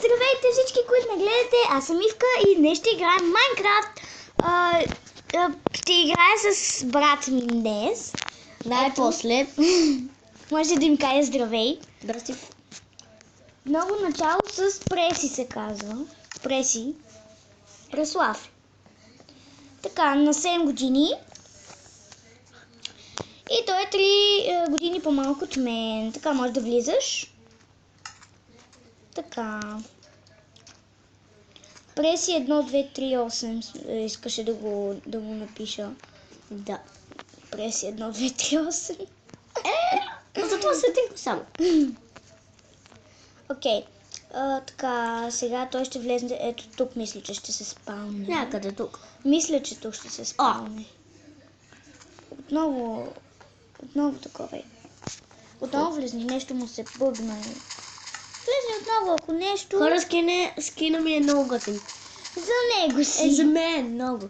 Здравейте всички, които ме гледате, аз съм Ивка и днес ще играем Майнкрафт. Ще играя с брат ми днес. Най-после. Може да им кажа здравей. Здрасти. Много начало с Преси се казва. Преси. Преслав. Така, на 7 години. И той е 3 години по-малко от мен. Така, може да влизаш. Така. Преси 1, 2, 3, 8 искаше да го напиша. Да. Преси 1, 2, 3, 8. Затова сетих само. Окей. Така, сега той ще влезне. Ето тук мисля, че ще се спалне. Някъде тук. Мисля, че тук ще се спалне. Отново такова е. Отново влезне, нещо му се бъгна. Влезне отново, ако нещо... Хора, скина ми е много готин. За него си. Е, за мен много.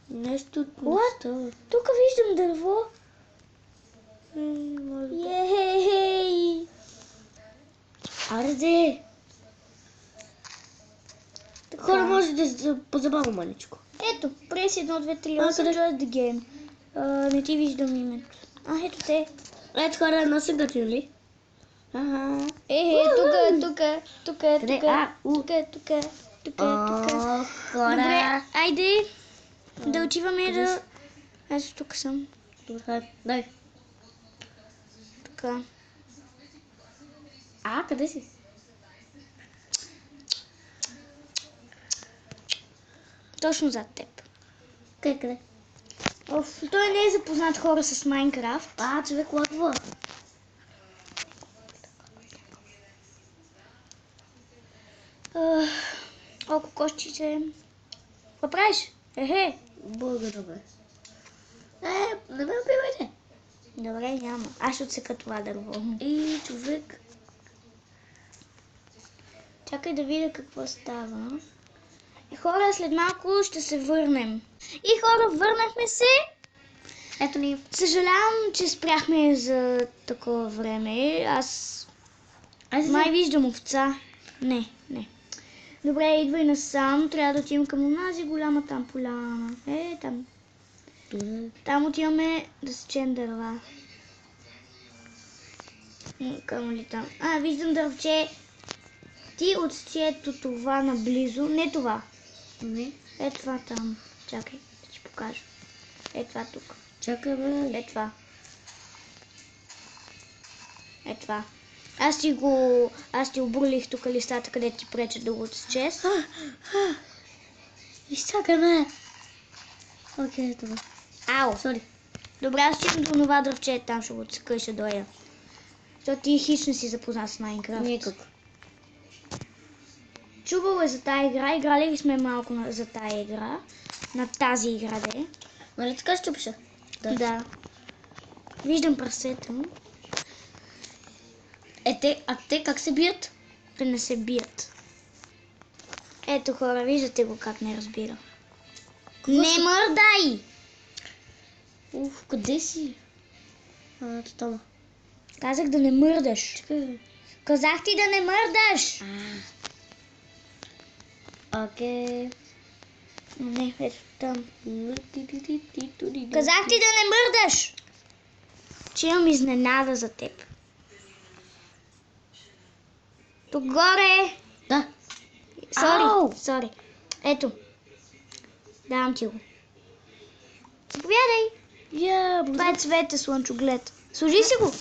Нещо What? Тук виждам дърво. Ей! Арде! Хора, може да се позабавя маличко. Ето, преси 1, 2, 3, 8, join the game. Не ти виждам името. Ето те. Ето хора, но са готини. Ага. Тук. Хора. Добре, айде да отиваме да... Ето тук съм. Добре, дай. Така. Къде си? Точно зад теб. Къде? Той не е запознат хора с Майнкрафт. Човек лъгва. Кокошчите. Какво правиш? Благодаря, бе. Не ме убивайте. Добре, няма. Аз ще отсека това дърво. И човек. Чакай да видя какво става. И хора, след малко ще се върнем. И хора, върнахме се. Ето ни. Съжалявам, че спряхме за такова време. Аз май виждам овца. Не. Добре, идвай насам. Трябва да отидем към онази голяма там поляна. Там. Там отиваме да сечем дърва. Към ли там? Виждам дървче. Ти отсечето това наблизо. Не това. Не. Това там. Чакай, да ти покажа. Това тук. Чакай, бе. Това. Това. Аз ти обурлих тук листата, където ти пречат да го отсечеш. Изчакай ме. Окей, това. Ау! Сори. Добре, аз стигам до това дръвче, там ще го отсека и ще доя. Защото ти хич не си запознат с Майнкрафт. Никак. Чувал е за тая игра, играли сме малко за тая игра. На тази игра, де. Нали така ще пиша? Да. Виждам прасета му. Те как се бият? Те не се бият. Ето хора, виждате го как не разбира. Не мърдай! Къде си? Тотално. Казах да не мърдаш. Чакай. Казах ти да не мърдаш! Окей. Не, ето там. Казах ти да не мърдаш! Че имам изненада за теб. Тук горе! Да. Сори. Ето. Давам ти го. Заповядай. Това е цвете слънчоглед. Сложи си го.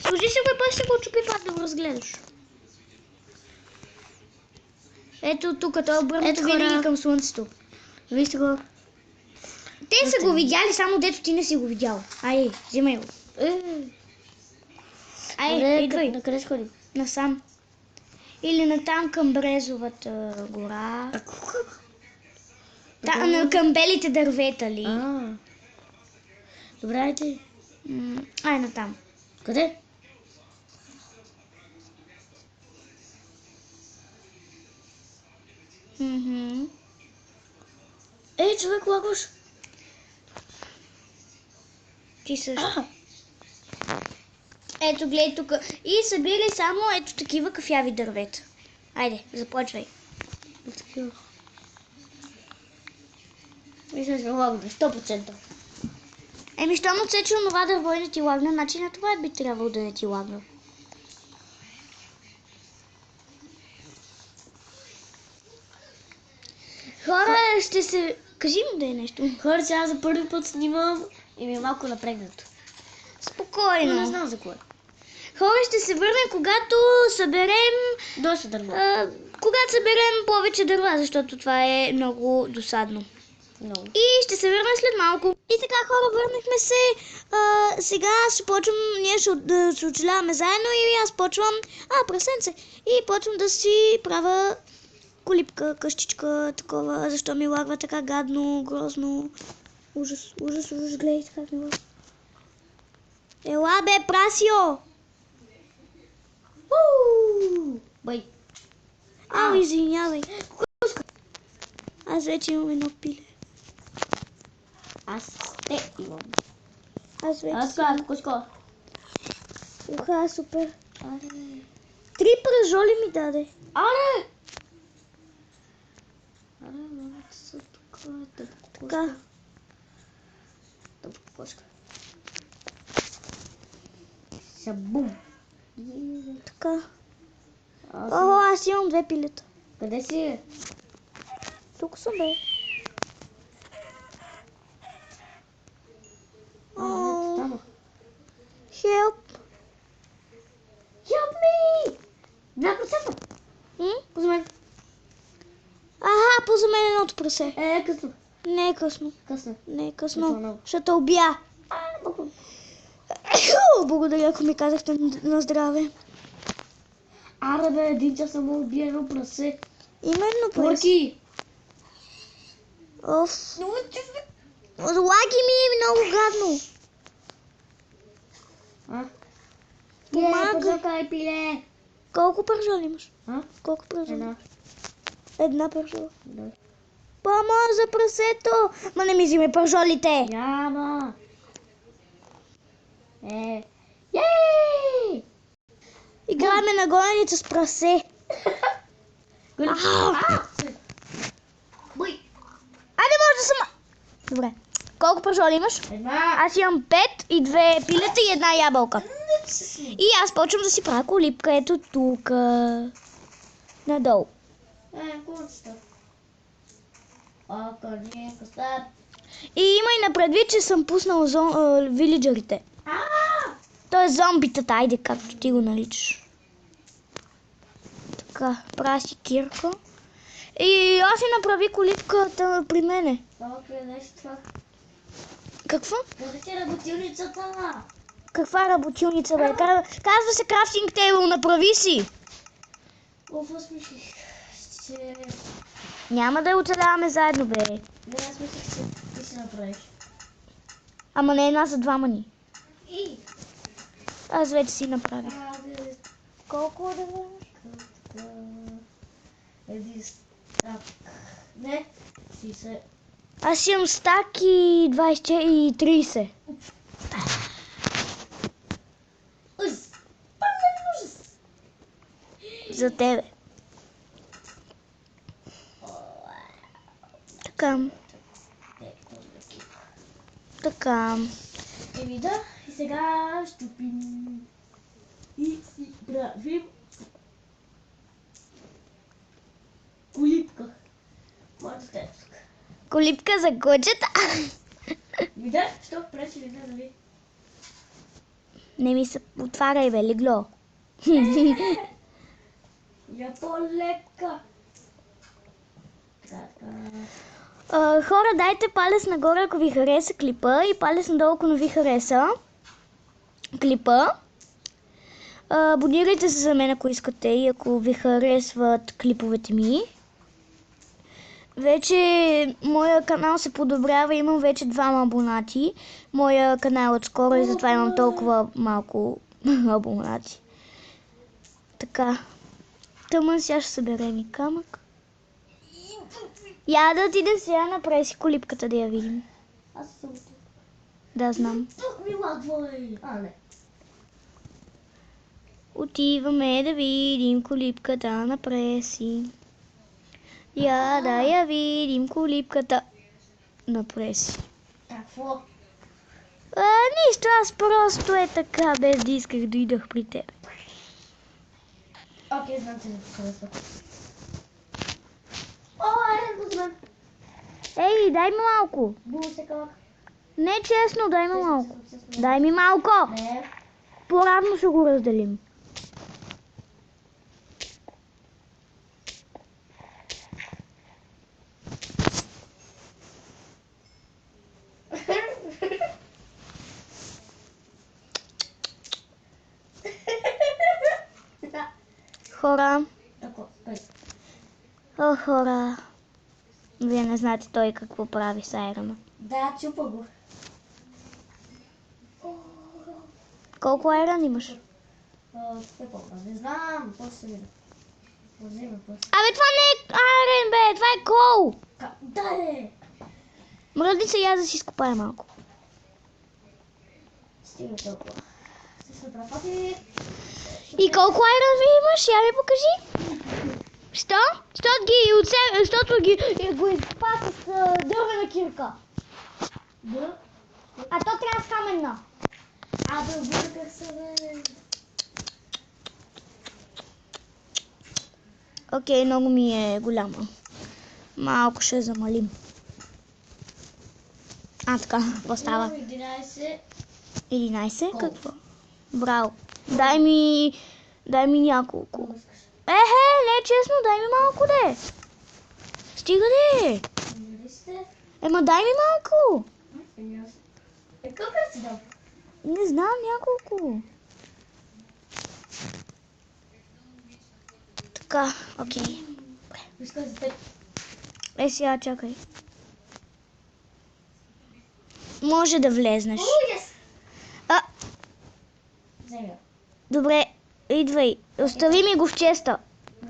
Сложи си го и после го чупи пак да го разгледаш. Ето тук, той е обърнато винаги към слънцето. Вижте го. Те са го видяли, само дето ти не си го видял. Ай, взимай го. Идвай. На къде ще ходим? Насам. Или натам към Брезовата гора. Към белите дървета ли? Добре, айде. Ай, натам. Къде? Човек лагаш. Ти също. Ето, гледай тук. И събирай само ето такива кафяви дървета. Айде, започвай. Мисля, че лагна 100%. Еми, щом отсече онова дърво и не ти лагна, значи на това би трябвало да не ти лагна. Хора, ще се... Кажи му да е нещо. Хора, сега за първи път снимам и ми е малко напрегнато. Спокойно. Но не знам за кое. Хора, ще се върнем, когато съберем... Доста дърво. Когато съберем повече дърва, защото това е много досадно. Много. И ще се върнем след малко. И така, хора, върнахме се. Сега ще почвам, ние ще се оцеляваме заедно и аз почвам... прасенце. И почвам да си правя колипка, къщичка, такова. Защо ми лагва така гадно, грозно. Ужас, ужас, ужас, гледайте как ми лагва. Ела бе, прасио! Бай. Извинявай. Аз вече имам едно пиле. Аз те имам. Аз вече Аз съм. кучко. Уха, супер. Аре. 3 пръжоли ми даде. Аре, мамата са тук. Така. Тъпа кошка. Шабум. Така. Аз имам 2 пилета. Къде си? Тук съм, бе. Стана. Help. Help me! 2%. За мен. Поза мен едното прасе. Късно. Не е късно. Късно. Не е Късно късно. много. Ще те убия. Благодаря, ако ми казахте на здраве. Аре бе, 1 час само убия едно прасе. Именно прасе. Порки! Оф. Лаги ми е много гадно. Помагай. Позакай, пиле! Колко пържоли имаш? А? Колко пържоли? Една. Една пържола. Да. Помощ за прасето! Ма не ми взиме пържолите! Няма! Йей! Играеме на гоненица с прасе. Бой! Айде, може да съм... Добре. Колко пържоли имаш? Една! Аз имам 5 и 2 пилета и една ябълка. И аз почвам да си правя колипка. Ето тук. Надолу. Курцата. Къста. И има и напредвид, че съм пуснал вилиджерите. Тоест зомбитата, айде, както ти го наричаш. Така, правя си кирка. И аз си направи колипката при мене. Това. Какво? Къде ти е работилницата? Каква работилница, бе? Казва се крафтинг тейбъл, направи си. Какво смислих? Няма да я оцеляваме заедно, бе. Не, аз мислих, че ти си направиш. Ама не една за двама ни. И? Аз вече си направих. Колко да вземеш? Един стак. Не, 60. Аз имам стак и 20 и 30. Ужас! Пълен ужас! За тебе. Така. Така. Еми да, и сега ще пим и си правим колипка. Моята тетка. Колипка за кучета. Еми да, що пречи ли не, нали? Не ми се отваряй, бе, легло. Я по-лека. Така. Хора, дайте палец нагоре, ако ви хареса клипа, и палец надолу, ако не ви хареса клипа. Абонирайте се за мен, ако искате, и ако ви харесват клиповете ми. Вече моя канал се подобрява, имам вече 2 абонати. Моя канал е отскоро и затова имам толкова малко абонати. Така. Тъмън, сега ще съберем и камък. Я да отидем сега направи си колипката да я видим. Аз съм тук. Да, знам. Тук ми лагва. Не. Отиваме да видим колипката на Преси. Да я видим колипката на Преси. Какво? Нищо, аз просто е така, без да исках, дойдох при теб. Окей, знам, че не харесва. О, айде, бузман. Ей, дай ми малко. Бусекалък. Не честно, дай ми малко. Честно. Дай ми малко. Не. По-равно ще го разделим. Хора. Тако, той. О, хора. Вие не знаете той какво прави с айрона. Да, чупа го. Колко айрон имаш? Какво? Не знам. После се видя. Взема после. Абе, това не е айрон, бе. Това е кол. Да, е. Мръдни се, я да си изкопая малко. Стига толкова. Се направи. И колко айрон ви имаш? Я ми покажи. Що? Защото го изкопа с дървена кирка. Да. А то трябва с каменна. Абе, обърках се, бе. Окей, много ми е голяма. Малко ще замалим. Така, какво става? 11. 11? Колко? Какво? Браво. Дай ми няколко. Колко искаш? Не е честно, дай ми малко, де. Стига, де. Нали сте? Ема дай ми малко. Колко си дал? Не знам, няколко. Така, окей. Искам за теб. Сега чакай. Може да влезнеш. Yes! А, Вземи. добре, идвай. Остави ми го в честа.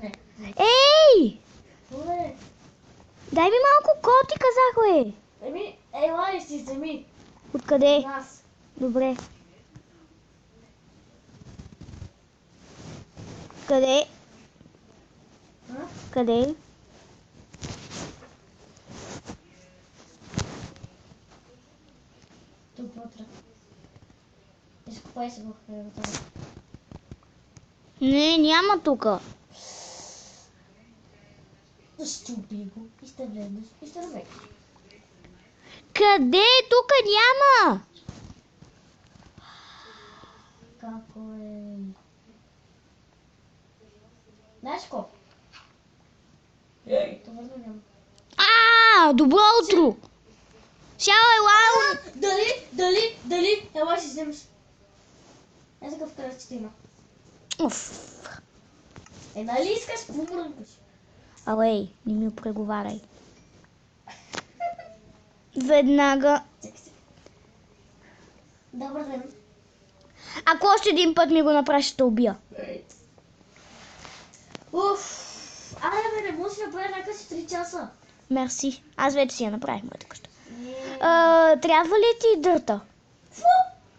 Не. Ей! Добре. Дай ми малко, ко ти казах, бе. Ела и си вземи. Откъде? Нас. Добре. Къде? А? Къде? Тук вътре. Изкопай се в хлебата. Не, няма тука. Щупи го и ще влезнеш и ще намериш. Къде? Тука няма. Како е? Знаеш колко? Това няма. Добро утро. Сяла ела. Дали? Ела си вземеш. Такъв кръстите има. Уф. Нали искаш помрънкаш? Абе, не ми преговаряй. Веднага. Чакай се. Добър ден. Ако още един път ми го направиш, ще те убия. Уф. Бе, не може да направя някакъв си 3 часа. Мерси. Аз вече си я направих моята къща. Трябва ли ти дърта?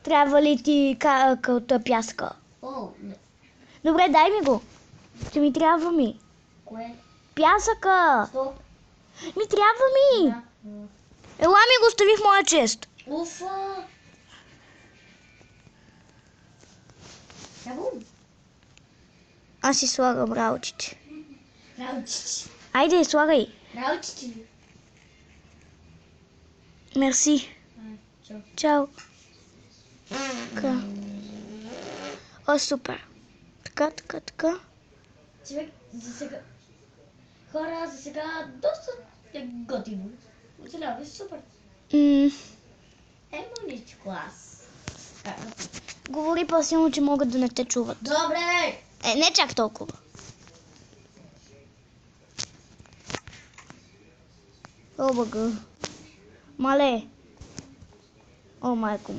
Трябва ли ти кълта пяска? О, не. Добре, дай ми го. Ще ми трябва ми. Кое? Пясъка. Що? Ми трябва ми. Да. Ела ми го остави в моя чест. Уфа. Какво? Аз си слагам работите. Раучичи. Айде, слагай. Раучичи. Мерси. Чао. Чао. Така. О, супер. Така. Човек, за сега... Хора, за сега доста е готино. Оцелява си супер. Емоничко аз. Говори по-силно, че могат да не те чуват. Добре! Не чак толкова. О, бъга. Мале. О, майко.